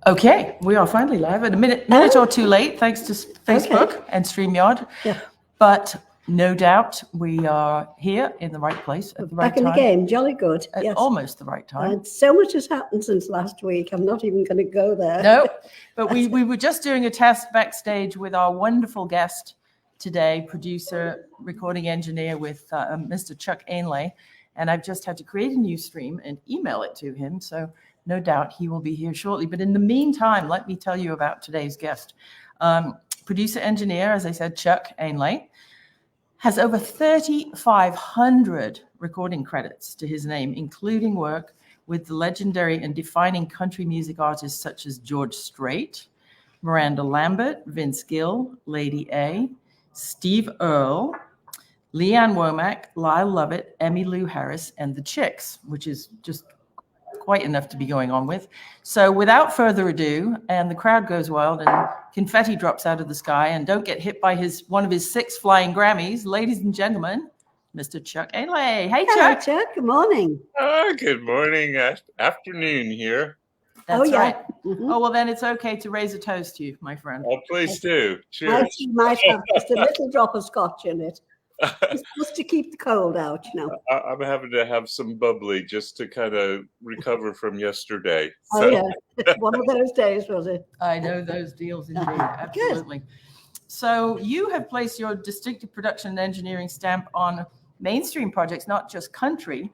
Okay, we are finally live at a minute or two late, thanks to Facebook and StreamYard. Yeah. But no doubt we are here in the right place at the right time. Back in the game, jolly good. At yes. almost the right time. So much has happened since last week. I'm not even going to go there. No, but we were just doing a test backstage with our wonderful guest today, producer, recording engineer with Mr. Chuck Ainlay. And I've just had to create a new stream and email it to him. So no doubt he will be here shortly. But in the meantime, let me tell you about today's guest. Producer engineer, as I said, Chuck Ainlay, has over 3,500 recording credits to his name, including work with the legendary and defining country music artists such as George Strait, Miranda Lambert, Vince Gill, Lady A, Steve Earle, Ann Womack, Lyle Lovett, Emmylou Harris, and the Chicks, which is just quite enough to be going on with. So without further ado, and the crowd goes wild and confetti drops out of the sky, and don't get hit by one of his 6 flying Grammys, ladies and gentlemen, Mr. Chuck Ainlay. Hey, Hello, Chuck. Chuck. Good morning. Good morning. Afternoon here. That's right. Mm-hmm. Oh, well, then it's okay to raise a toast to you, my friend. Oh, please do. Cheers. You might have just a little drop of scotch in it. It's just to keep the cold out, you know. I'm having to have some bubbly just to kind of recover from yesterday. Oh, yeah. One of those days, was it? I know those deals indeed. Absolutely. So you have placed your distinctive production and engineering stamp on mainstream projects, not just country,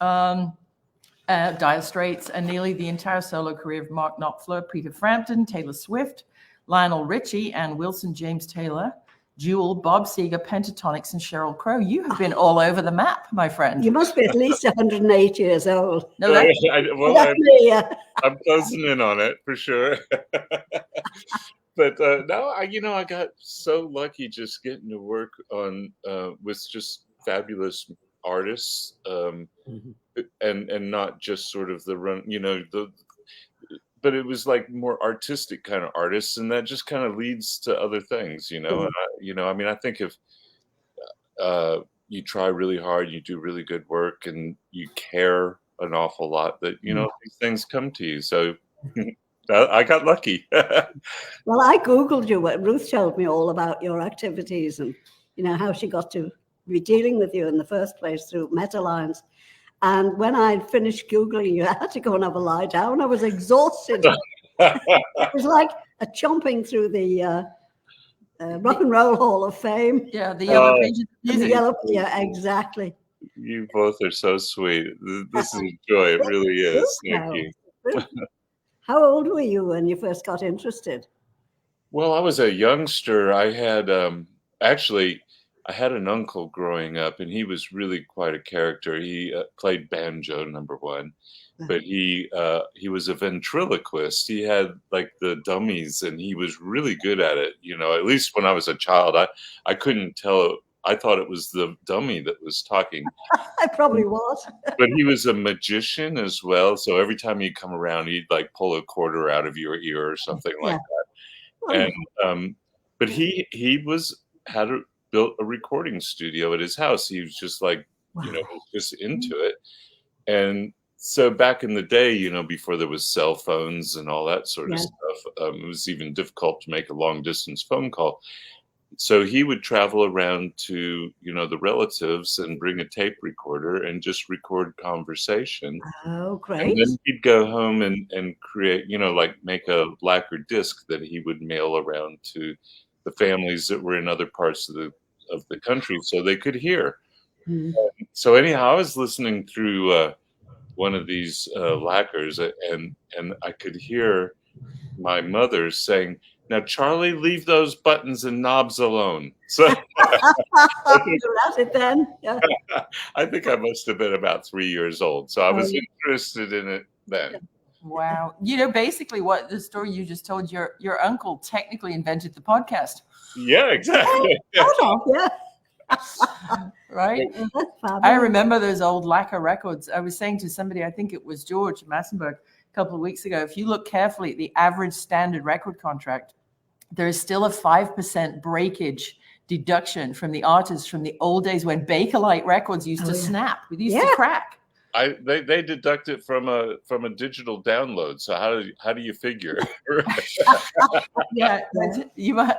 Dire Straits, and nearly the entire solo career of Mark Knopfler, Peter Frampton, Taylor Swift, Lionel Richie, and Wilson James Taylor, Jewel, Bob Seger, Pentatonix, and Sheryl Crow. You have been all over the map, my friend. You must be at least 108 years old. No, that's me. I'm closing in on it for sure. But no, I got so lucky just getting to work on with just fabulous artists, and not just sort of the run, but it was like more artistic kind of artists, and that just kind of leads to other things, And I think if you try really hard, you do really good work, and you care an awful lot, that these things come to you. So I got lucky. Well, I Googled you. Ruth told me all about your activities and how she got to be dealing with you in the first place through Metalines. And when I finished Googling you, I had to go and have a lie down. I was exhausted. It was like a chomping through the Rock and Roll Hall of Fame. Yeah, the Yellow Pages of Music. Yeah, exactly. You both are so sweet. This is a joy. It really is. Thank you. How old were you when you first got interested? Well, I was a youngster. I had I had an uncle growing up, and he was really quite a character. He played banjo, number one, but he was a ventriloquist. He had like the dummies, and he was really good at it. At least when I was a child, I couldn't tell. I thought it was the dummy that was talking. I probably was. But he was a magician as well. So every time he'd come around, he'd like pull a quarter out of your ear or something like that. And but he built a recording studio at his house. He was just like, just into it. And so back in the day, before there was cell phones and all that sort of stuff, it was even difficult to make a long distance phone call. So he would travel around to, the relatives and bring a tape recorder and just record conversation. Oh, great. And then he'd go home and create, make a lacquer disc that he would mail around to the families that were in other parts of the country so they could hear. So anyhow, I was listening through one of these lacquers, and I could hear my mother saying, "Now, Charlie, leave those buttons and knobs alone." So that's it then. Yeah. I think I must have been about 3 years old. So I was interested in it then. Wow. Basically what the story you just told, your uncle technically invented the podcast. Yeah, exactly. Yeah. Right? I remember those old lacquer records. I was saying to somebody, I think it was George Massenberg, a couple of weeks ago, if you look carefully at the average standard record contract, there is still a 5% breakage deduction from the artists from the old days when Bakelite records used to snap. It used to crack. They deduct it from a digital download. So how do you figure? Yeah,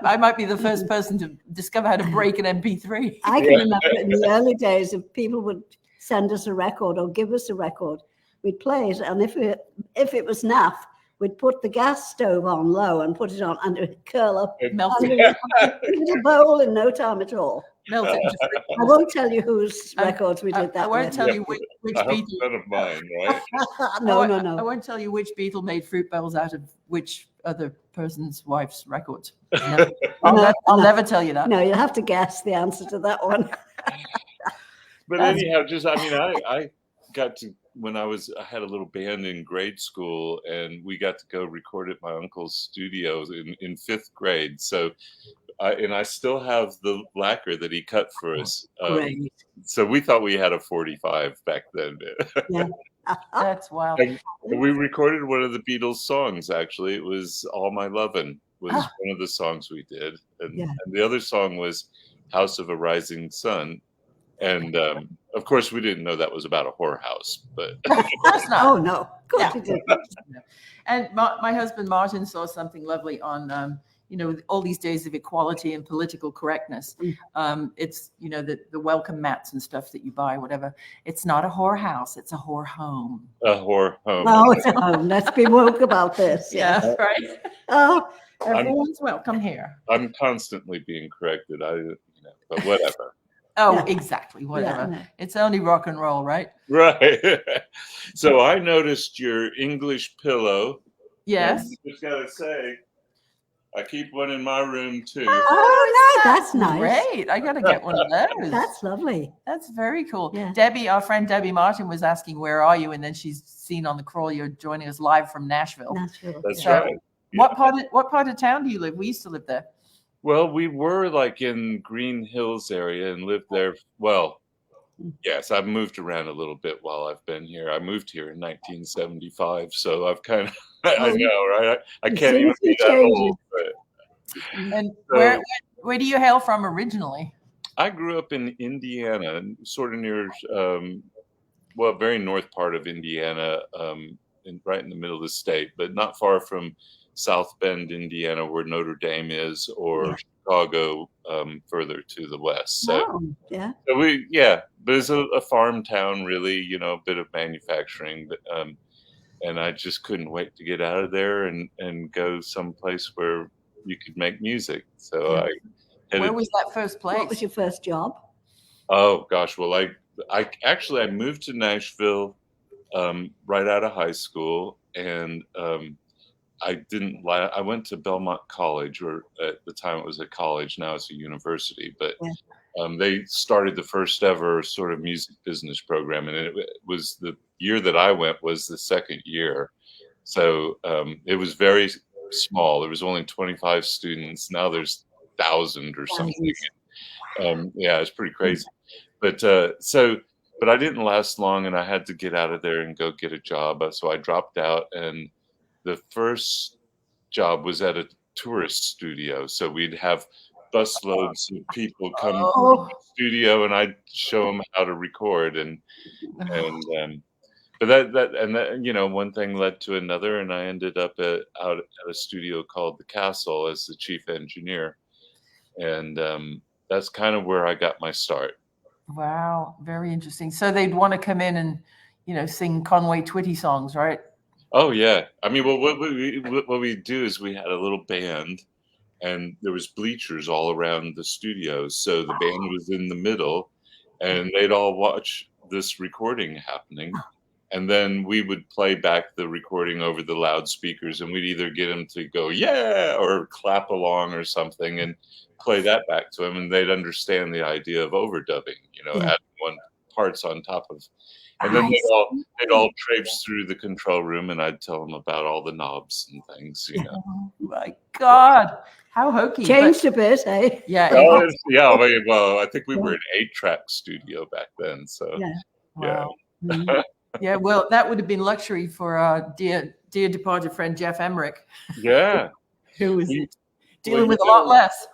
I might be the first person to discover how to break an MP3. I can remember in the early days, if people would send us a record or give us a record, we'd play it, and if it was naff, we'd put the gas stove on low and put it on, and it would curl up, Melt into a little bowl in no time at all. Melt it. I won't tell you whose records we did that. I won't with. tell you which I hope Beatle. none of mine, right? No. I won't tell you which Beatle made fruit bowls out of which other person's wife's records. No. I'll never tell you that. No, you'll have to guess the answer to that one. But anyhow, I got to, when I had a little band in grade school, and we got to go record at my uncle's studio in 5th grade. So, I still have the lacquer that he cut for us. Great. So we thought we had a 45 back then. Yeah. That's wild. And we recorded one of the Beatles songs, actually. It was All My Lovin' was one of the songs we did. And the other song was House of a Rising Sun. And of course, we didn't know that was about a whorehouse, but Of course not. Oh, no. Of course you did. And my husband Martin saw something lovely on, all these days of equality and political correctness. It's, the welcome mats and stuff that you buy, whatever. It's not a whorehouse, it's a whore home. a whore home. Oh, it's a home. Let's be woke about this. Yeah, right. Oh, Everyone's welcome here. I'm constantly being corrected. But whatever. Oh, Yeah. exactly. Whatever. Yeah. It's only rock and roll, right? Right. So I noticed your English pillow. Yes. And I just gotta say, I keep one in my room too. Oh, no, that's nice. Great. I got to get one of those. That's lovely. That's very cool. Yeah. Debbie, our friend Debbie Martin was asking, where are you? And then she's seen on the crawl, you're joining us live from Nashville. Nashville. That's So, right. What part of town do you live? We used to live there. Well, we were like in Green Hills area and lived there. Well, yes, I've moved around a little bit while I've been here. I moved here in 1975, so I've kind of, I know, right? I can't even be that old. But, And So- where do you hail from originally? I grew up in Indiana, sort of near, very north part of Indiana, right in the middle of the state, but not far from South Bend, Indiana, where Notre Dame is, or Chicago, further to the west. So, Oh, yeah. but it's a farm town, really, a bit of manufacturing, but, and I just couldn't wait to get out of there and go someplace where you could make music. So I headed. Where was that first place? What was your first job? Oh gosh, well, I actually moved to Nashville right out of high school, and I went to Belmont College, or at the time it was a college, now it's a university, but they started the first ever sort of music business program, and it was the year that I went was the second year. So it was very small. There was only 25 students. Now there's 1,000 or something. It's pretty crazy. But I didn't last long, and I had to get out of there and go get a job. So I dropped out, and the first job was at a tourist studio. So we'd have busloads of people come to the studio, and I'd show them how to record, but that one thing led to another, and I ended up out at a studio called The Castle as the chief engineer, and that's kind of where I got my start. Wow, very interesting. So they'd want to come in and sing Conway Twitty songs, right? Oh yeah, I mean, well, what we do is we had a little band, and there was bleachers all around the studio, so the band was in the middle, and they'd all watch this recording happening. And then we would play back the recording over the loudspeakers, and we'd either get them to go, yeah, or clap along or something, and play that back to them. And they'd understand the idea of overdubbing, adding one parts on top of. And then they'd all traipse through the control room, and I'd tell them about all the knobs and things, Oh my God, how hokey. Changed a bit, eh? Yeah. Well, I think we were an 8-track studio back then. So, Wow. Yeah, well, that would have been luxury for our dear departed friend Jeff Emmerich. Yeah. Who was dealing with a lot less.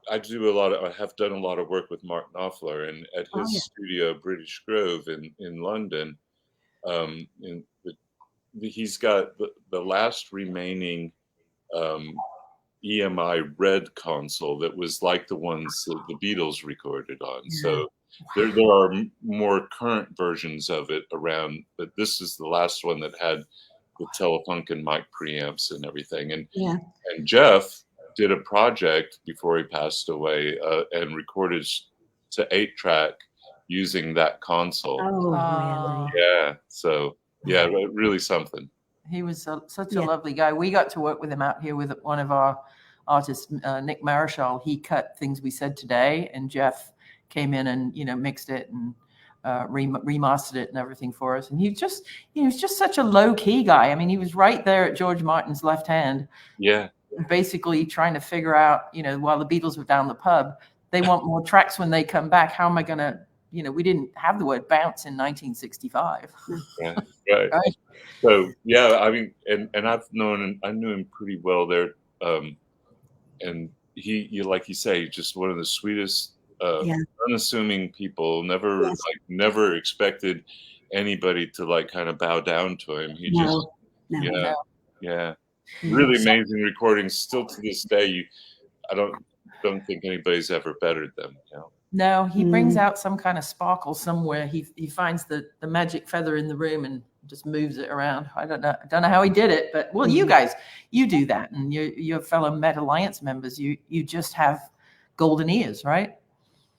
I have done a lot of work with Mark Knopfler, and at Oh, yeah. his studio, British Grove in London, in he's got the last remaining EMI Red console that was like the ones that the Beatles recorded on. So there are more current versions of it around, but this is the last one that had the Telefunken mic preamps and everything. And Jeff did a project before he passed away and recorded to 8-track using that console. Oh, really? Yeah. So yeah, really something. He was such a lovely guy. We got to work with him out here with one of our artists, Nick Marischal. He cut Things We Said Today, and Jeff came in and mixed it and remastered it and everything for us. And he was just such a low key guy. I mean, he was right there at George Martin's left hand. Yeah. Basically trying to figure out, while the Beatles were down the pub, they want more tracks when they come back. How am I going to, we didn't have the word bounce in 1965. Yeah, right. So yeah, I mean, and I knew him pretty well there, and he like you say, just one of the sweetest, unassuming people. Never expected anybody to kind of bow down to him. He really amazing recordings. Still to this day, I don't think anybody's ever bettered them. No, he brings out some kind of sparkle somewhere. He finds the magic feather in the room and just moves it around. I don't know how he did it, but you guys, you do that, and your fellow Met Alliance members, you just have golden ears, right?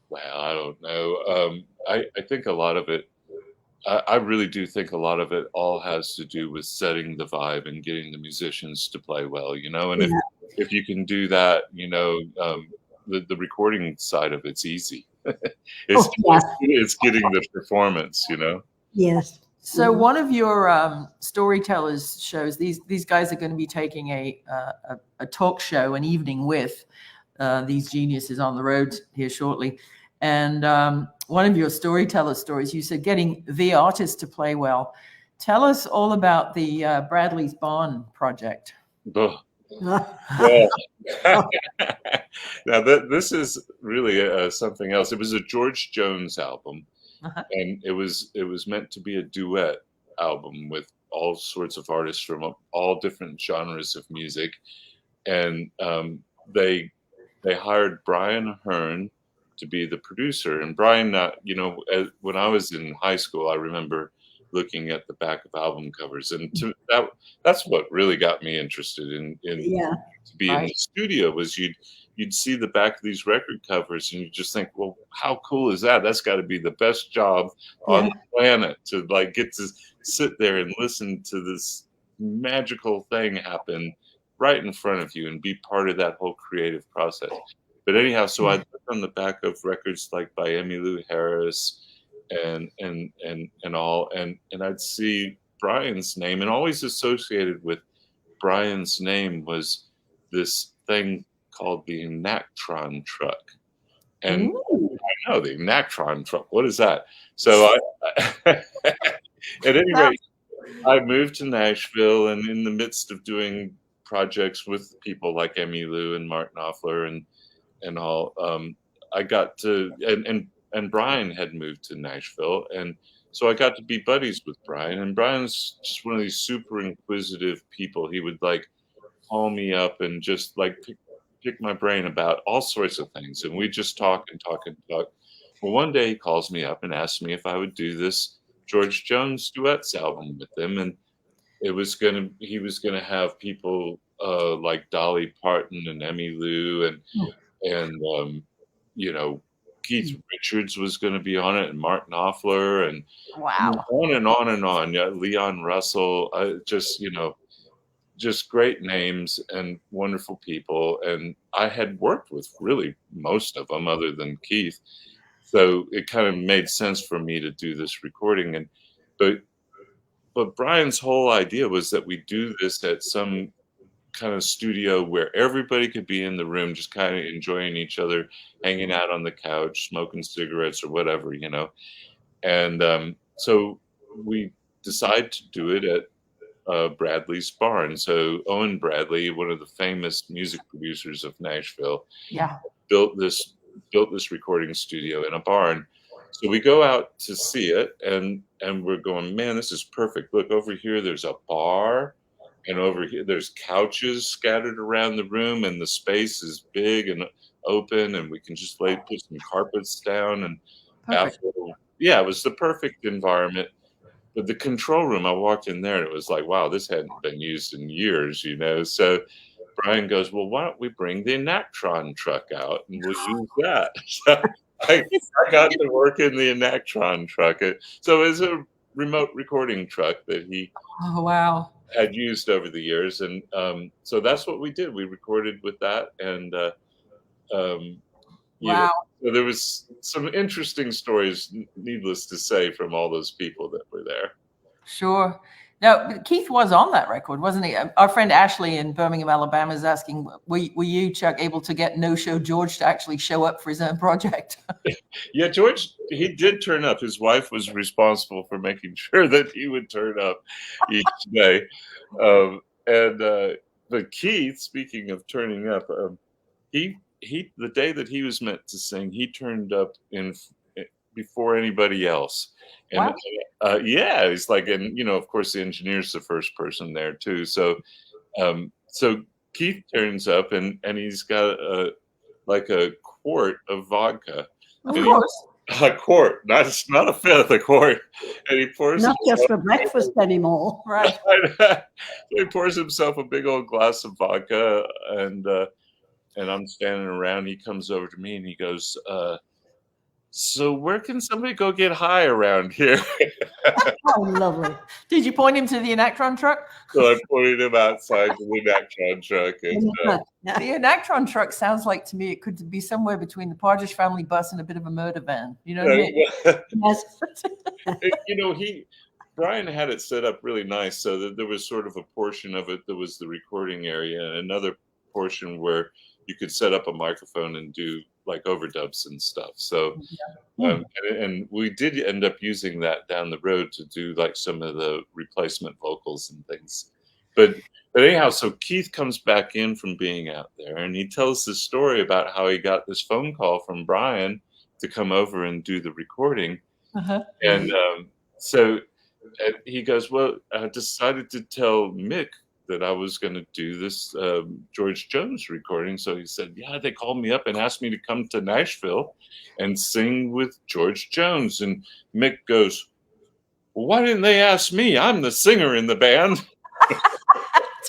Well, I don't know. I think a lot of it. I really do think a lot of it all has to do with setting the vibe and getting the musicians to play well, And if you can do that, the recording side of it's easy. It's getting the performance, Yes. So one of your storytellers shows, these guys are going to be taking a talk show, an evening with these geniuses on the road here shortly. And one of your storyteller stories, you said getting the artist to play well. Tell us all about the Bradley's Barn project. Now this is really something else. It was a George Jones album, and it was meant to be a duet album with all sorts of artists from all different genres of music, and they hired Brian Aherne to be the producer. And Brian, when I was in high school, I remember looking at the back of album covers, and that's what really got me interested in to be in the studio. Was you'd see the back of these record covers and you just think, well, how cool is that? That's got to be the best job on the planet, to get to sit there and listen to this magical thing happen right in front of you and be part of that whole creative process. But anyhow, so I'd look on the back of records like by Emmylou Harris and all, and I'd see Brian's name, and always associated with Brian's name was this thing called the Enactron Truck. And I know the Enactron Truck. What is that? So at any rate, I moved to Nashville, and in the midst of doing projects with people like Emmylou and Mark Knopfler and all, I got to, and Brian had moved to Nashville, and so I got to be buddies with Brian. And Brian's just one of these super inquisitive people. He would call me up and just pick my brain about all sorts of things, and we just talk and talk and talk. Well, one day he calls me up and asks me if I would do this George Jones duets album with him, and he was gonna have people like Dolly Parton and Emmylou and Keith Richards was going to be on it, and Mark Knopfler, and on and on and on. Yeah, Leon Russell, just great names and wonderful people. And I had worked with really most of them, other than Keith, so it kind of made sense for me to do this recording. But Brian's whole idea was that we do this at some kind of studio where everybody could be in the room, just kind of enjoying each other, hanging out on the couch, smoking cigarettes or whatever, And so we decided to do it at Bradley's Barn. So Owen Bradley, one of the famous music producers of Nashville, built this recording studio in a barn. So we go out to see it, and we're going, man, this is perfect. Look, over here, there's a bar, and over here, there's couches scattered around the room, and the space is big and open, and we can just put some carpets down. And after, yeah, it was the perfect environment. But the control room, I walked in there, and it was like, wow, this hadn't been used in years, So Brian goes, well, why don't we bring the Enactron truck out, and we'll use that. So I got to work in the Enactron truck. So it's a remote recording truck that he had used over the years. And so that's what we did. We recorded with that. And so there was some interesting stories, needless to say, from all those people that were there. Sure. No, Keith was on that record, wasn't he? Our friend Ashley in Birmingham, Alabama is asking, were you, Chuck, able to get No-Show George to actually show up for his own project? Yeah, George, he did turn up. His wife was responsible for making sure that he would turn up each day. But Keith, speaking of turning up, he the day that he was meant to sing, he turned up before anybody else. And yeah, it's like, and of course the engineer's the first person there too. So Keith turns up and he's got a quart of vodka. Of course. A quart, not a fifth, a quart. And he pours not just for breakfast anymore. Right. So he pours himself a big old glass of vodka, and I'm standing around. He comes over to me and he goes, so where can somebody go get high around here? Oh, lovely. Did you point him to the Enactron truck? So I pointed him outside to the Enactron truck. And, the Enactron truck sounds like, to me, it could be somewhere between the Partridge Family bus and a bit of a murder van. You know what I mean? Yes. Brian had it set up really nice so that there was sort of a portion of it that was the recording area, and another portion where you could set up a microphone and do like overdubs and stuff. So, and we did end up using that down the road to do like some of the replacement vocals and things. But anyhow, so Keith comes back in from being out there, and he tells this story about how he got this phone call from Brian to come over and do the recording. And so he goes, well, I decided to tell Mick that I was going to do this George Jones recording. So he said, yeah, they called me up and asked me to come to Nashville and sing with George Jones. And Mick goes, well, why didn't they ask me? I'm the singer in the band.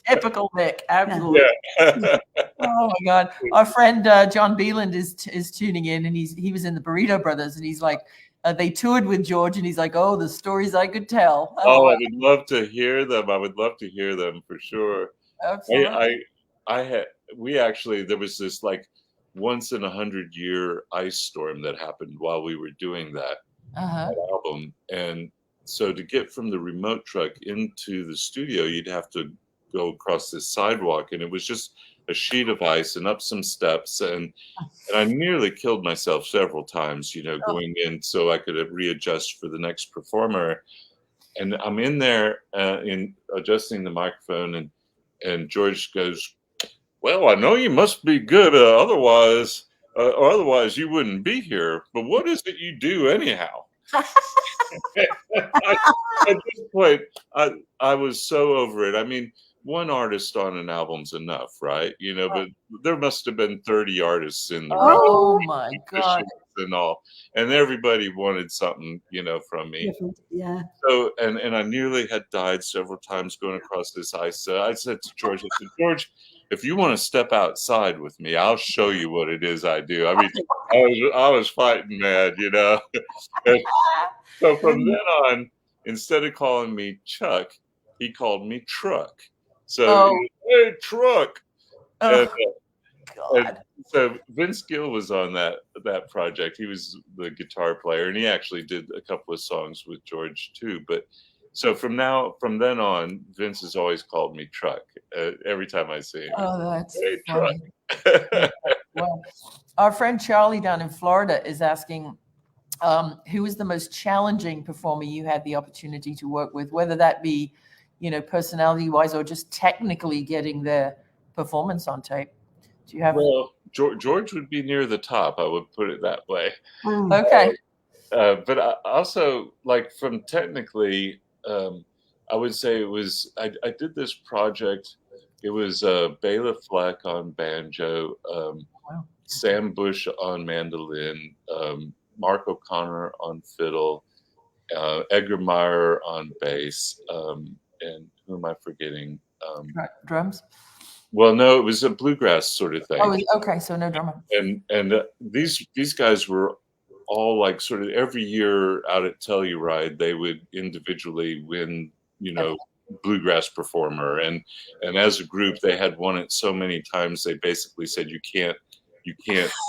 Typical Mick, absolutely. Yeah. Oh my God. Our friend John Beeland is tuning in, and he was in the Burrito Brothers, and he's like, they toured with George, and he's like, oh, the stories I could tell. Oh, I would love to hear them. I would love to hear them for sure. Absolutely. There was this like once in 100-year ice storm that happened while we were doing that album. And so to get from the remote truck into the studio, you'd have to go across this sidewalk, and it was just a sheet of ice and up some steps, and I nearly killed myself several times, going in so I could readjust for the next performer. And I'm in there in adjusting the microphone, and George goes, well, I know you must be good, otherwise you wouldn't be here, but what is it you do anyhow? At this point, I was so over it. I mean, one artist on an album's enough, right? But there must have been 30 artists in the room. Oh my God. And all, and everybody wanted something, from me. Yeah. So, and I nearly had died several times going across this ice. I said to George, George, if you want to step outside with me, I'll show you what it is I do. I mean, I was fighting mad, And so from then on, instead of calling me Chuck, he called me Truck. So, hey, Truck. Oh, and so Vince Gill was on that project. He was the guitar player, and he actually did a couple of songs with George too. But so from then on, Vince has always called me Truck every time I see him. Oh, that's hey, funny. Truck. Well, our friend Charlie down in Florida is asking, who was the most challenging performer you had the opportunity to work with, whether that be, personality-wise or just technically getting their performance on tape? Do you have? Well, George would be near the top. I would put it that way. Okay. But I also, like, from technically, I would say it was. I did this project. It was Bela Fleck on banjo, Wow. Sam Bush on mandolin, Mark O'Connor on fiddle, Edgar Meyer on bass, and who am I forgetting? Drums? Well, no, it was a bluegrass sort of thing. Oh, okay. So no drummer. And these guys were all like sort of every year out at Telluride, they would individually win, bluegrass performer, and as a group they had won it so many times they basically said you can't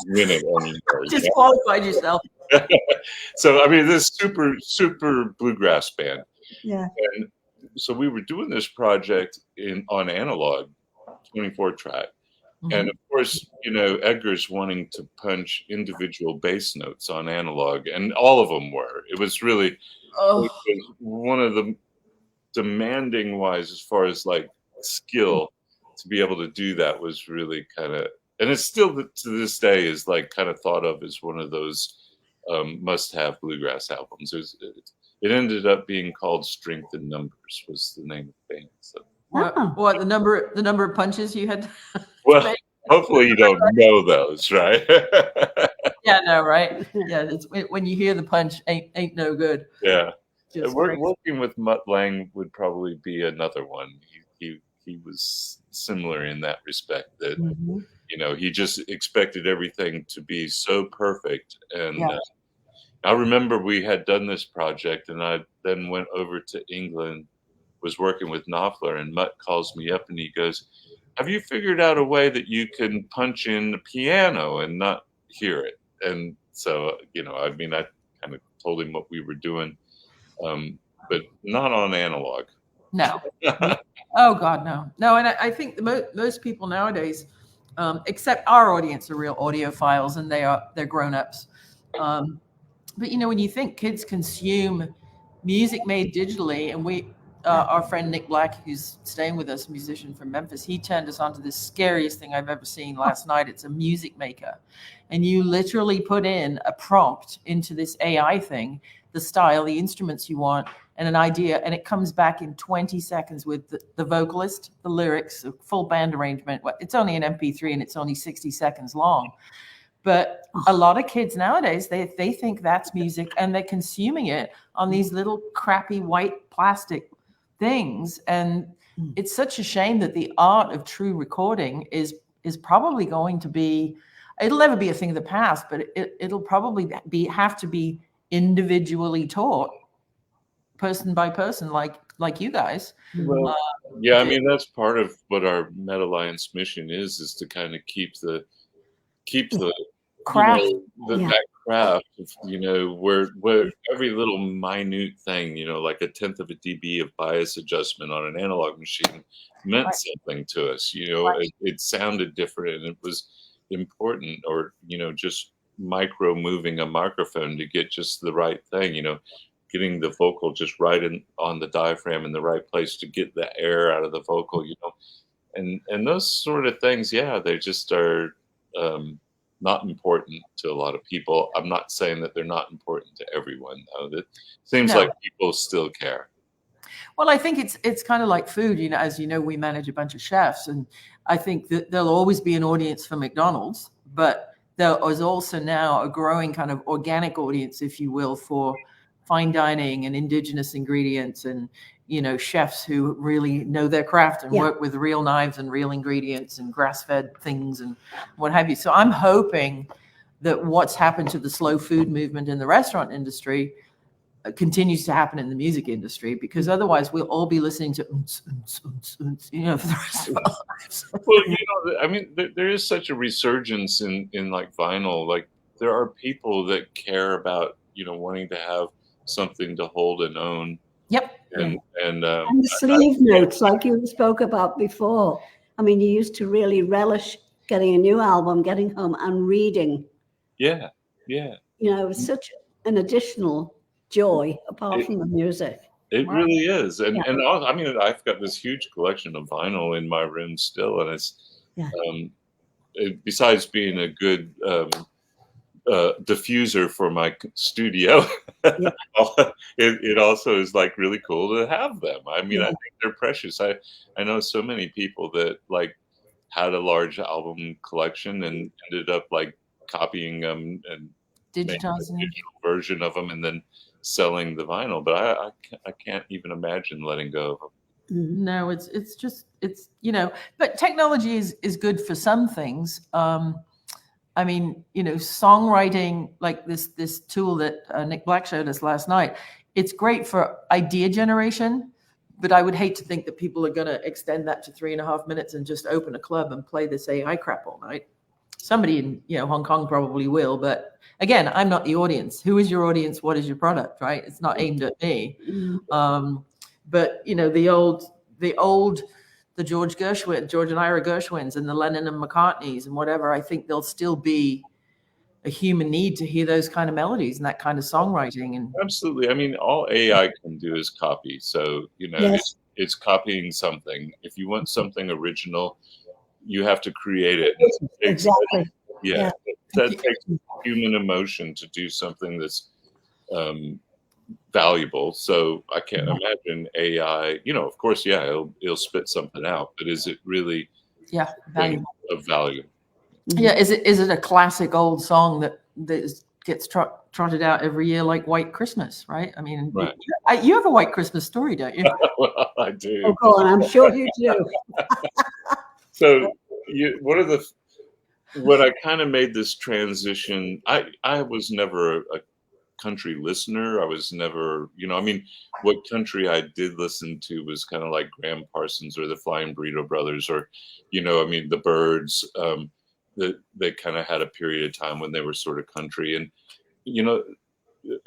win it anymore. Disqualified yourself. So I mean, this super bluegrass band. Yeah. And so we were doing this project on analog, 24 track. And of course, Edgar's wanting to punch individual bass notes on analog, and all of them were. It was really it was one of the demanding wise as far as like skill to be able to do that was really kind of, and it's still to this day is like kind of thought of as one of those must-have bluegrass albums. It ended up being called Strength in Numbers was the name of the band. So. What the number of punches you had? Well, hopefully you don't know those, right? Yeah, no, right? Yeah, it's when you hear the punch, ain't no good. Yeah, working with Mutt Lange would probably be another one. He was similar in that respect that he just expected everything to be so perfect. And I remember we had done this project, and I then went over to England, was working with Knopfler, and Mutt calls me up and he goes, "Have you figured out a way that you can punch in the piano and not hear it?" And so, I kind of told him what we were doing, but not on analog. No. Oh God, no. And I think most people nowadays, except our audience, are real audiophiles, and they're grown-ups. But when you think kids consume music made digitally, and our friend Nick Black, who's staying with us, a musician from Memphis, he turned us onto the scariest thing I've ever seen last night. It's a music maker. And you literally put in a prompt into this AI thing, the style, the instruments you want, and an idea, and it comes back in 20 seconds with the vocalist, the lyrics, a full band arrangement. It's only an MP3 and it's only 60 seconds long. But a lot of kids nowadays, they think that's music, and they're consuming it on these little crappy white plastic things. And it's such a shame that the art of true recording is probably going to be, it'll never be a thing of the past, but it'll probably have to be individually taught, person by person, like you guys. Well, yeah, I mean, that's part of what our Meta Alliance mission is to kind of keep the craft, that craft of, where every little minute thing, like a tenth of a dB of bias adjustment on an analog machine meant something to us. It sounded different, and it was important, or just micro moving a microphone to get just the right thing, getting the vocal just right on the diaphragm in the right place to get the air out of the vocal, and those sort of things. Yeah, they just are not important to a lot of people. I'm not saying that they're not important to everyone, though. It seems like people still care. Well, I think it's kind of like food. As you know, we manage a bunch of chefs, and I think that there'll always be an audience for McDonald's, but there is also now a growing kind of organic audience, if you will, for fine dining and indigenous ingredients, and chefs who really know their craft and work with real knives and real ingredients and grass-fed things and what have you. So I'm hoping that what's happened to the slow food movement in the restaurant industry continues to happen in the music industry, because otherwise we'll all be listening to for the rest of our lives. Well, I mean, there is such a resurgence in like vinyl. Like, there are people that care about wanting to have something to hold and own. Yep. And the sleeve notes, like you spoke about before. I mean, you used to really relish getting a new album, getting home and reading. Yeah. It was such an additional joy apart from the music. It really is. And I mean, I've got this huge collection of vinyl in my room still, and it's besides being a good diffuser for my studio, Yeah. it also is like really cool to have them. I mean, I Yeah. think they're precious. I know so many people that like had a large album collection and ended up like copying them and making a Digitizing. digital version of them and then selling the vinyl. But I can't even imagine letting go of them. No, it's just but technology is good for some things. I mean, songwriting, like this tool that Nick Black showed us last night, it's great for idea generation, but I would hate to think that people are going to extend that to 3.5 minutes and just open a club and play this AI crap all night. Somebody in Hong Kong probably will, but again, I'm not the audience. Who is your audience? What is your product? Right? It's not aimed at me. But the George and Ira Gershwins and the Lennon and McCartneys and whatever, I think there'll still be a human need to hear those kind of melodies and that kind of songwriting. And Absolutely. I mean, all AI can do is copy. So, Yes. it's copying something. If you want something original, you have to create it. Exactly. Yeah. That takes human emotion to do something that's valuable. So I can't imagine AI, of course, it'll spit something out, but is it really valuable. of value? Yeah, is it a classic old song that gets trotted out every year like White Christmas, right? I mean, Right. You have a White Christmas story, don't you? Well, I do. Oh, go on. I'm sure you do. So when I kind of made this transition, I was never a country listener. I was never, I mean, what country I did listen to was kind of like Graham Parsons or the Flying Burrito Brothers or, I mean, the Byrds. They kind of had a period of time when they were sort of country and,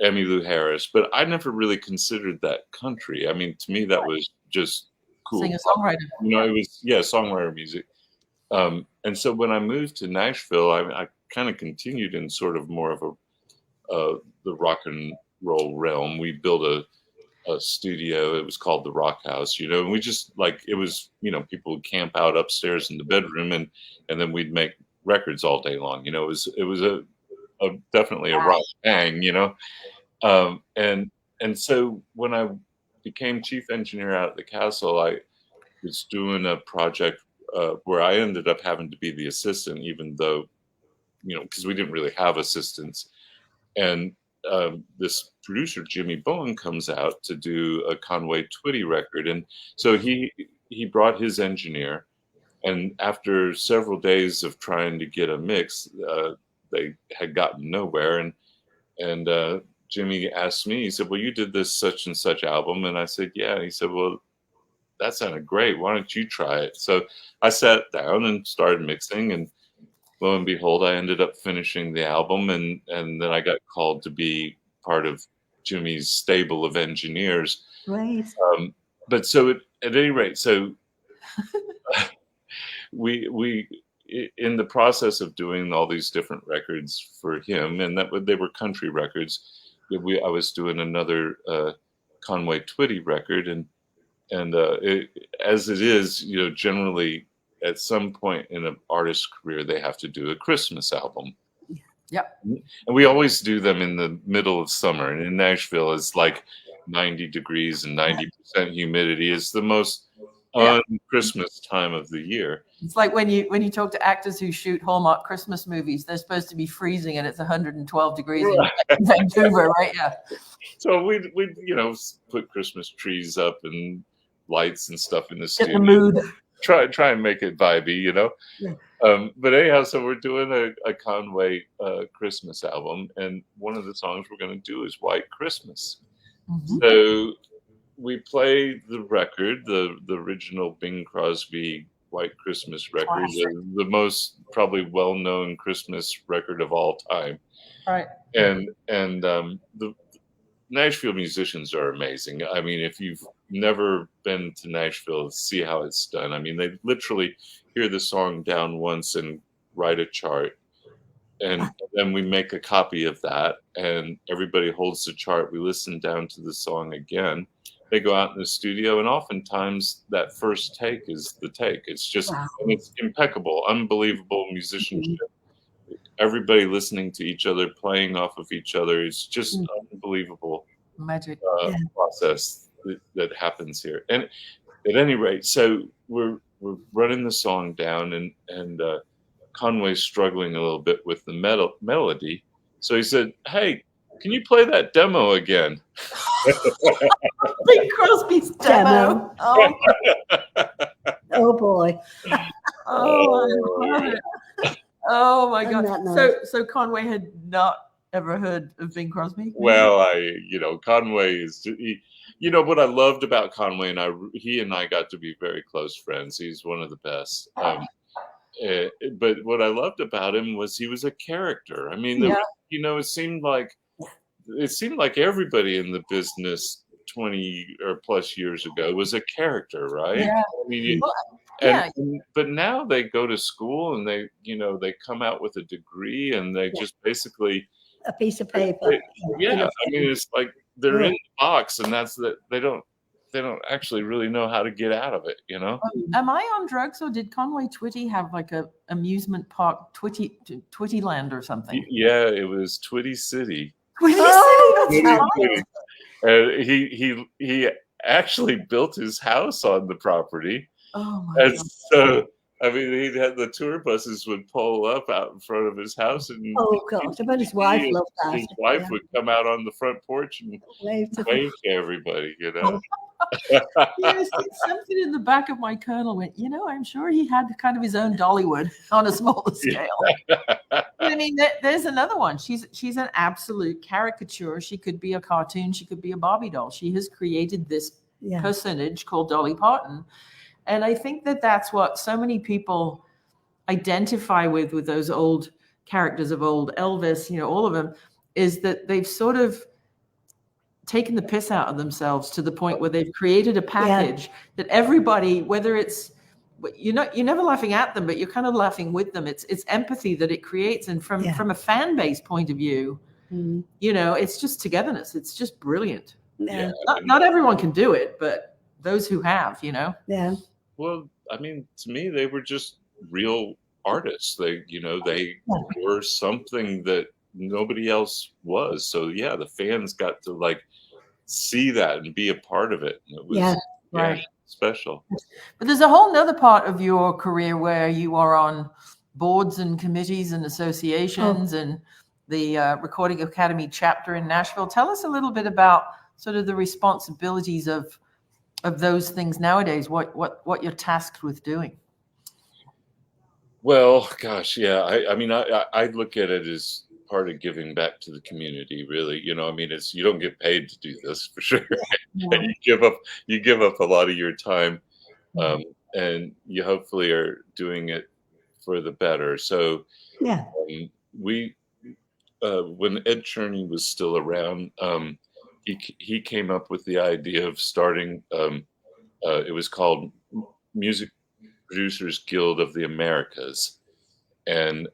Emmylou Harris, but I never really considered that country. I mean, to me, that was just cool. Singer-songwriter. It was, songwriter music. And so when I moved to Nashville, I kind of continued in sort of more of the rock and roll realm. We built a studio. It was called the Rock House, and we just it was, people would camp out upstairs in the bedroom and then we'd make records all day long. It was definitely a rock bang, and so when I became chief engineer out at the castle, I was doing a project where I ended up having to be the assistant, even though, because we didn't really have assistants. And this producer, Jimmy Bowen, comes out to do a Conway Twitty record. And so he brought his engineer. And after several days of trying to get a mix, they had gotten nowhere. And Jimmy asked me, he said, well, you did this such and such album. And I said, yeah. And he said, well, that sounded great. Why don't you try it? So I sat down and started mixing, and lo and behold, I ended up finishing the album, and then I got called to be part of Jimmy's stable of engineers. Right. But so at any rate, so we in the process of doing all these different records for him, and they were country records. I was doing another Conway Twitty record, and as it is, generally at some point in an artist's career, they have to do a Christmas album. Yep. And we always do them in the middle of summer. And in Nashville, it's like 90 degrees and 90% humidity. It's the most un-Christmas time of the year. It's like when you talk to actors who shoot Hallmark Christmas movies, they're supposed to be freezing and it's 112 degrees in Vancouver, right? Yeah. So we put Christmas trees up and lights and stuff in the studio. Get the mood. Try and make it vibey, Yeah. But anyhow, so we're doing a Conway Christmas album, and one of the songs we're going to do is White Christmas. Mm-hmm. So we play the record, the original Bing Crosby White Christmas record, the most probably well-known Christmas record of all time. Right. And the Nashville musicians are amazing. I mean, if you've never been to Nashville, see how it's done. I mean, they literally hear the song down once and write a chart. And then we make a copy of that, and everybody holds the chart. We listen down to the song again, they go out in the studio, and oftentimes that first take is the take. It's just, Wow. and it's impeccable, unbelievable musicianship. Everybody listening to each other, playing off of each other. It's just unbelievable Magic. process that happens here. And at any rate, so we're running the song down, and Conway's struggling a little bit with the melody. So he said, "Hey, can you play that demo again?" Bing Crosby's demo. Oh, Oh boy. Oh my On God. that note. So Conway had not ever heard of Bing Crosby? Well, Conway is, what I loved about Conway, and he and I got to be very close friends. He's one of the best. But what I loved about him was he was a character. I mean, it seemed like everybody in the business 20 or plus years ago was a character, right? Yeah. I mean, but now they go to school and they come out with a degree, and they just basically A piece of paper. I mean, it's like they're in the box, and that's that. They don't actually really know how to get out of it, Am I on drugs, or did Conway Twitty have like a amusement park, Twitty Land or something? Yeah, it was Twitty City. Twitty City. He actually built his house on the property. Oh my God. So, I mean, the tour buses would pull up out in front of his house, and I bet his wife loved that. His wife would come out on the front porch and wave to everybody, Yes, something in the back of my kernel went, I'm sure he had kind of his own Dollywood on a smaller scale. I mean, there's another one. She's an absolute caricature. She could be a cartoon. She could be a Barbie doll. She has created this personage called Dolly Parton. And I think that's what so many people identify with those old characters of old Elvis, all of them, is that they've sort of taken the piss out of themselves to the point where they've created a package that everybody, whether it's, you're never laughing at them, but you're kind of laughing with them. It's empathy that it creates. And from a fan base point of view, it's just togetherness. It's just brilliant. Yeah. Not everyone can do it, but those who have, Yeah. Well, I mean, to me, they were just real artists. They were something that nobody else was. So yeah, the fans got to see that and be a part of it. And it was right. Special. But there's a whole nother part of your career where you are on boards and committees and associations and the Recording Academy chapter in Nashville. Tell us a little bit about sort of the responsibilities of those things nowadays, what you're tasked with doing. Well, gosh, yeah. I mean, I look at it as part of giving back to the community, really. I mean, you don't get paid to do this for sure. And you give up a lot of your time, and you hopefully are doing it for the better. So we when Ed Cherney was still around, he came up with the idea of starting. It was called Music Producers Guild of the Americas, and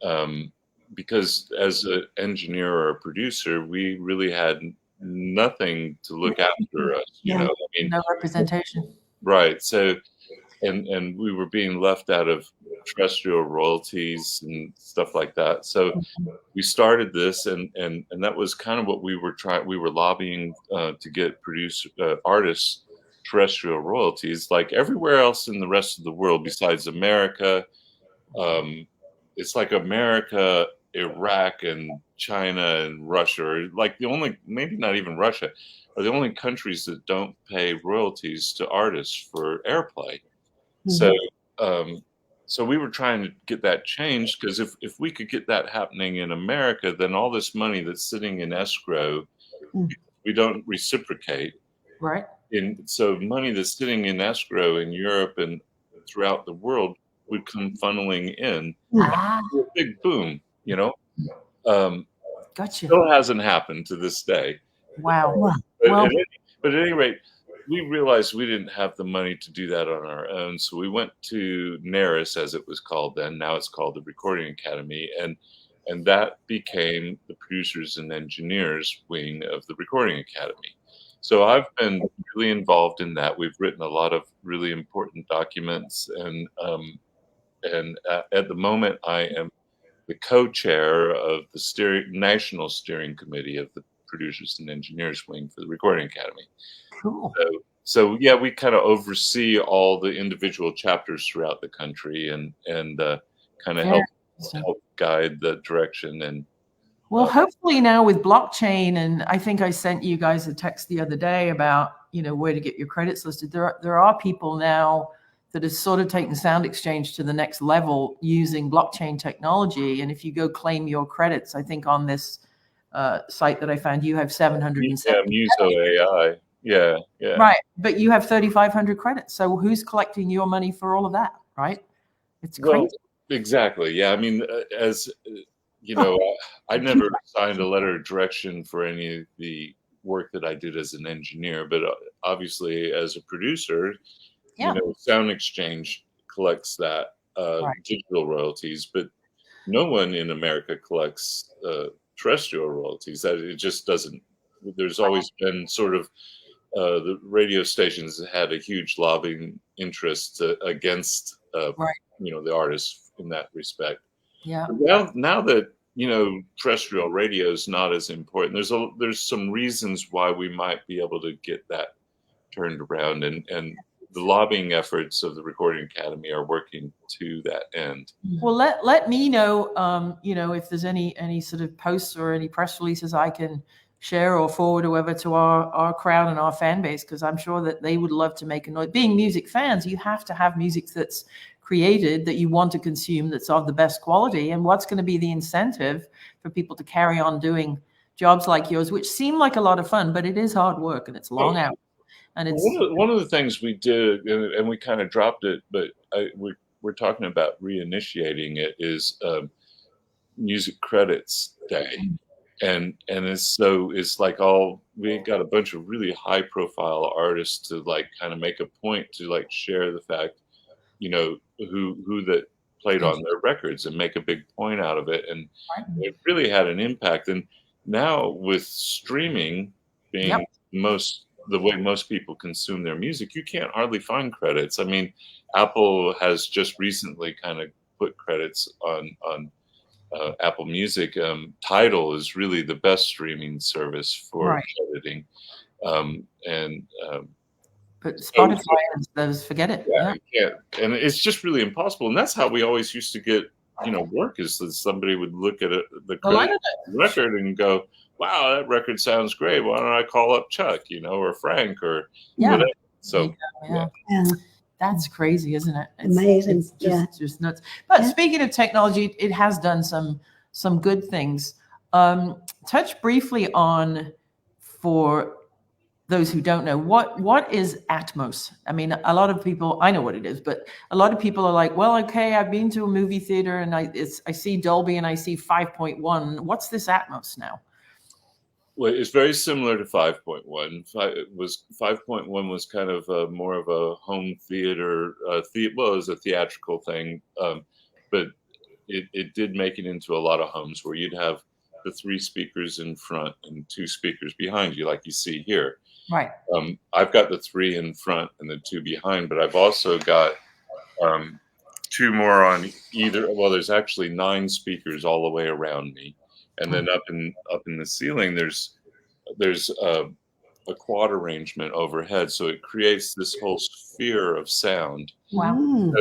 because as an engineer or a producer, we really had nothing to look after us. I mean, no representation. Right. So, and we were being left out of terrestrial royalties and stuff like that. So we started this, and that was kind of what we were trying. We were lobbying to get artists terrestrial royalties, like everywhere else in the rest of the world besides America. It's like America, Iraq, and China and Russia are like the only, maybe not even Russia, are the only countries that don't pay royalties to artists for airplay. So we were trying to get that changed, because if we could get that happening in America, then all this money that's sitting in escrow, we don't reciprocate. Right. So money that's sitting in escrow in Europe and throughout the world would come funneling in. A big boom, Gotcha. Still hasn't happened to this day. Wow. But at any rate, we realized we didn't have the money to do that on our own. So we went to NARIS, as it was called then. Now it's called the Recording Academy. And that became the producers and engineers wing of the Recording Academy. So I've been really involved in that. We've written a lot of really important documents, and at the moment, I am the co-chair of the National Steering Committee of the Producers and Engineers Wing for the Recording Academy. Cool. So yeah, we kind of oversee all the individual chapters throughout the country, and kind of help guide the direction. And well, hopefully now with blockchain, and I think I sent you guys a text the other day about, where to get your credits listed. There are people now that is sort of taking Sound Exchange to the next level using blockchain technology. And if you go claim your credits, I think on this site that I found, you have 770. Muso AI. Yeah. Right. But you have 3,500 credits. So who's collecting your money for all of that? Right. It's crazy. Well, exactly. Yeah. I mean, as you know, I never signed a letter of direction for any of the work that I did as an engineer, but obviously as a producer, Sound Exchange collects that digital royalties, but no one in America collects terrestrial royalties. That it just doesn't. There's always been sort of the radio stations had a huge lobbying interest against the artists in that respect. Yeah. Well, now that terrestrial radio is not as important, there's some reasons why we might be able to get that turned around, and the lobbying efforts of the Recording Academy are working to that end. Well, let me know, if there's any sort of posts or any press releases I can share or forward or whatever to our crowd and our fan base, because I'm sure that they would love to make a noise. Being music fans, you have to have music that's created that you want to consume, that's of the best quality. And what's going to be the incentive for people to carry on doing jobs like yours, which seem like a lot of fun, but it is hard work and it's long hours. And it's one of the things we did, and we kind of dropped it, but we're talking about reinitiating it, is Music Credits Day. And it's like we got a bunch of really high profile artists to like kind of make a point to like share the fact, who that played on their records and make a big point out of it. And it really had an impact. And now with streaming being the way most people consume their music, you can't hardly find credits. I mean, Apple has just recently kind of put credits on Apple Music. Tidal is really the best streaming service for crediting. But Spotify and those, forget it. Yeah. And it's just really impossible. And that's how we always used to get, work, is that somebody would look at the record and go, wow, that record sounds great. Why don't I call up Chuck, or Frank or whatever. So, That's crazy, isn't it? Amazing. It's just nuts. But speaking of technology, it has done some good things. Touch briefly on, for those who don't know, what is Atmos? I mean, a lot of people, I know what it is, but a lot of people are like, well, okay, I've been to a movie theater and I see Dolby and I see 5.1. What's this Atmos now? Well, it's very similar to 5.1. 5.1 was kind of more of a home theater. It was a theatrical thing, but it did make it into a lot of homes where you'd have the 3 speakers in front and 2 speakers behind you, like you see here. Right. I've got the 3 in front and the 2 behind, but I've also got 2 more on either. Well, there's actually 9 speakers all the way around me. And then up in the ceiling, there's a quad arrangement overhead, so it creates this whole sphere of sound. Wow.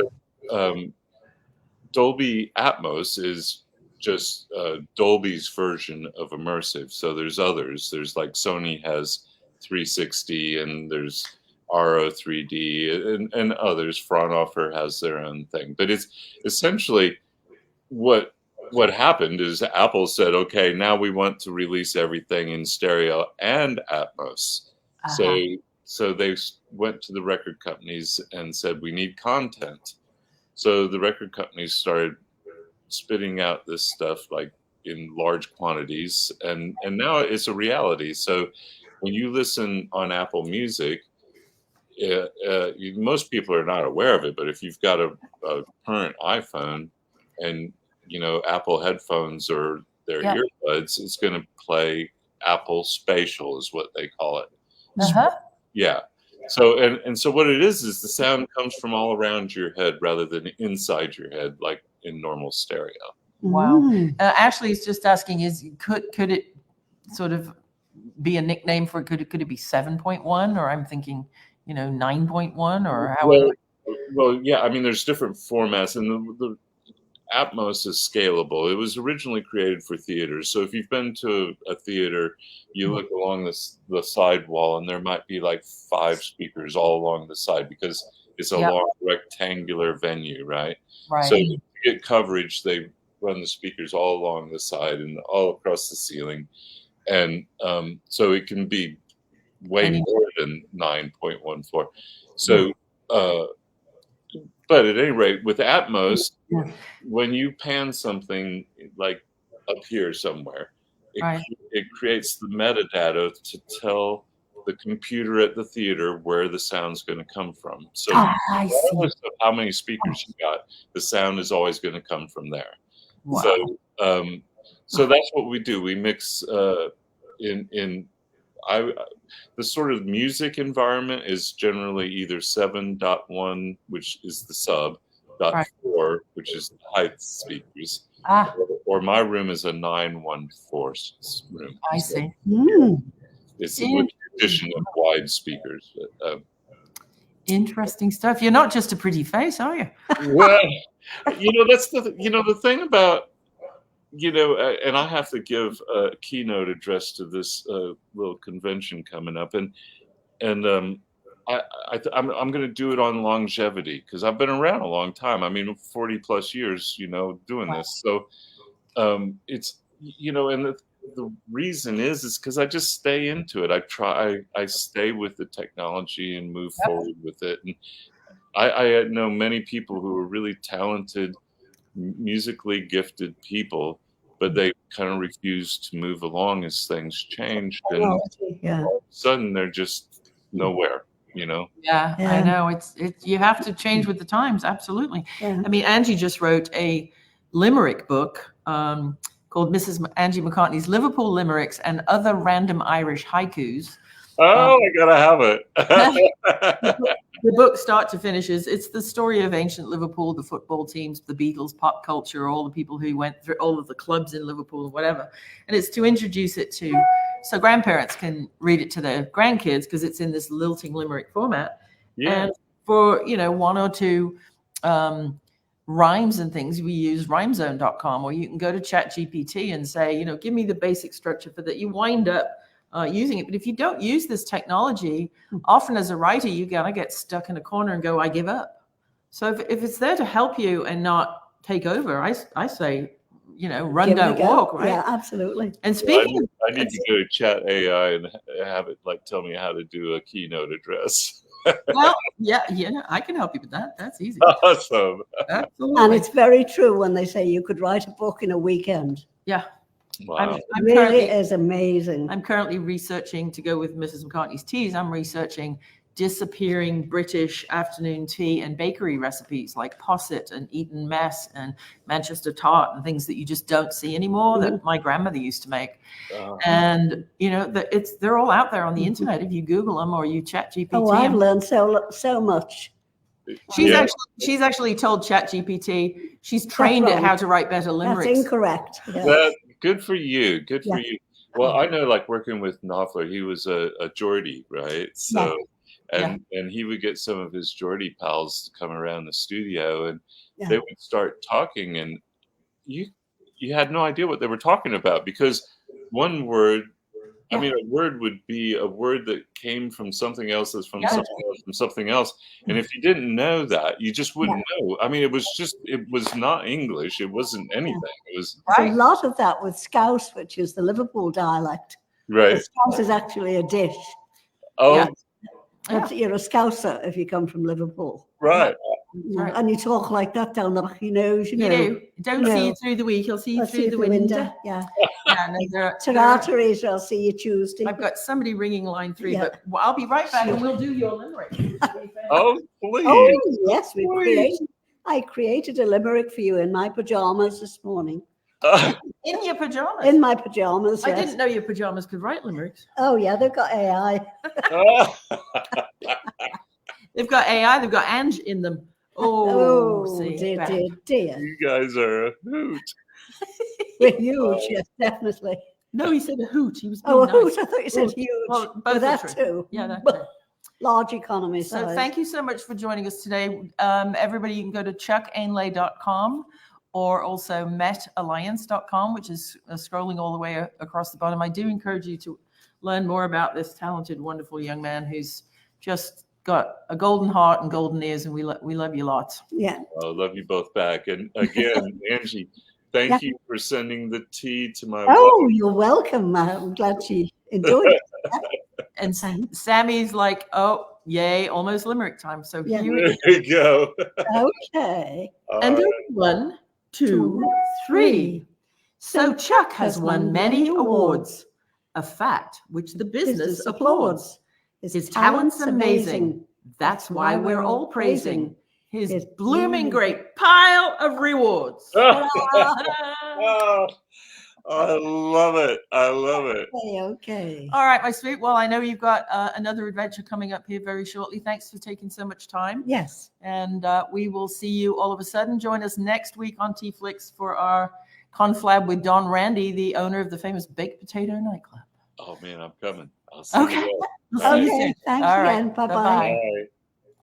Dolby Atmos is just Dolby's version of immersive. So there's others. There's like Sony has 360, and there's RO 3D, and others. Fraunhofer has their own thing. But it's essentially what happened is Apple said, okay, now we want to release everything in stereo and Atmos. So they went to the record companies and said, we need content. So the record companies started spitting out this stuff like in large quantities, and now it's a reality. So when you listen on Apple Music, most people are not aware of it, but if you've got a current iPhone and Apple headphones or their earbuds, it's going to play Apple Spatial is what they call it. Yeah. So and so what it is the sound comes from all around your head rather than inside your head like in normal stereo. Wow. Ashley's just asking, could it sort of be a nickname for could it be 7.1, or I'm thinking 9.1 or however? Well, yeah. I mean, there's different formats, and the Atmos is scalable. It was originally created for theaters. So if you've been to a theater, you look along the side wall, and there might be like 5 speakers all along the side because it's a long rectangular venue, right? Right. So to get coverage, they run the speakers all along the side and all across the ceiling, and so it can be way more than 9.14. So. But at any rate, with Atmos, when you pan something like up here somewhere, it creates the metadata to tell the computer at the theater where the sound's going to come from. So regardless of how many speakers you got, the sound is always going to come from there. Wow. So that's what we do. We mix the sort of music environment is generally either 7.1, which is the sub, .4, which is the height speakers, or my room is a 9.14 room. I see. It's the addition of wide speakers. Interesting stuff. You're not just a pretty face, are you? Well, that's the thing about. And I have to give a keynote address to this little convention coming up, and I'm going to do it on longevity because I've been around a long time. I mean, 40 plus years, doing this. So it's and the reason is because I just stay into it. I stay with the technology and move forward with it. And I know many people who are really talented, musically gifted people, but they kind of refuse to move along as things change, and all of a sudden they're just nowhere. Yeah, I know. It's you have to change with the times. Absolutely. I mean, Angie just wrote a limerick book called Mrs. Angie McCartney's Liverpool Limericks and Other Random Irish Haikus. Oh, I gotta have it. The book, start to finish, it's the story of ancient Liverpool, the football teams, the Beatles, pop culture, all the people who went through all of the clubs in Liverpool, whatever. And it's to introduce it so grandparents can read it to their grandkids because it's in this lilting limerick format. Yeah. And for, 1 or 2 rhymes and things, we use rhymezone.com, or you can go to ChatGPT and say, give me the basic structure for that. You wind up using it. But if you don't use this technology, often as a writer, you gotta get stuck in a corner and go, I give up. So if it's there to help you and not take over, I say, run, don't walk, right? Yeah, absolutely. And speaking I need to go to Chat AI and have it tell me how to do a keynote address. Well, yeah, I can help you with that. That's easy. Awesome. Absolutely. And it's very true when they say you could write a book in a weekend. Yeah. Wow. It really is amazing. I'm currently researching, to go with Mrs. McCartney's teas, I'm researching disappearing British afternoon tea and bakery recipes like posset and Eton mess and Manchester tart and things that you just don't see anymore that my grandmother used to make. And they're all out there on the internet if you Google them or you ChatGPT. Oh, I've learned so much. She's actually told ChatGPT she's trained it how to write better limericks. That's incorrect. Yeah. Good for you. Good for you. Well, I know, like working with Knopfler, he was a Geordie, right? So, and he would get some of his Geordie pals to come around the studio, and they would start talking, and you had no idea what they were talking about because one word. I mean, a word would be a word that came from something else that's from something else from something else. And if you didn't know that, you just wouldn't know. I mean, it was not English. It wasn't anything. It was a lot of that with Scouse, which is the Liverpool dialect. Right. Scouse is actually a dish. Oh. You're a Scouser if you come from Liverpool. Right. And you talk like that down the nose, You do. Don't see you through the week. He'll see you through the window. Yeah. Territories, I'll see you Tuesday. I've got somebody ringing line 3, but I'll be right back and we'll do your limerick. Oh, please. Oh, yes. I created a limerick for you in my pajamas this morning. In your pajamas. In my pajamas. I Yes. didn't know your pajamas could write limericks. Oh yeah, they've got AI. They've got AI. They've got Ange in them. Oh, see, dear, bad. dear. You guys are a hoot. We're huge, yes, definitely. No, he said a hoot. He was being Oh, a nice. hoot! I thought you said Hoot. huge. Well, both Well, are that true. too. Yeah, that too. Large economy So size. thank you so much for joining us today. Everybody, you can go to chuckainlay.com or also metalliance.com, which is scrolling all the way across the bottom. I do encourage you to learn more about this talented, wonderful young man who's just got a golden heart and golden ears, and we love you lots. Yeah. I love you both back. And again, Angie, thank you for sending the tea to my wife. Oh, you're welcome. I'm glad she enjoyed it. And Sammy's like, oh, yay, almost limerick time. So Yeah. here There it is. you go. Okay. And 1, 2, 3. So Chuck has won many awards, a fact which the business applauds. His talent's amazing. That's why we're all praising his blooming great pile of rewards. Oh, I love it. I love it. Okay. All right, my sweet. Well, I know you've got another adventure coming up here very shortly. Thanks for taking so much time. Yes. And we will see you all of a sudden. Join us next week on TeaFlix for our conflab with Don Randy, the owner of the famous Baked Potato Nightclub. Oh, man, I'm coming. I'll see you Okay. there. We'll see you Okay. soon. Thanks All right. again. Bye-bye. Bye-bye. Bye.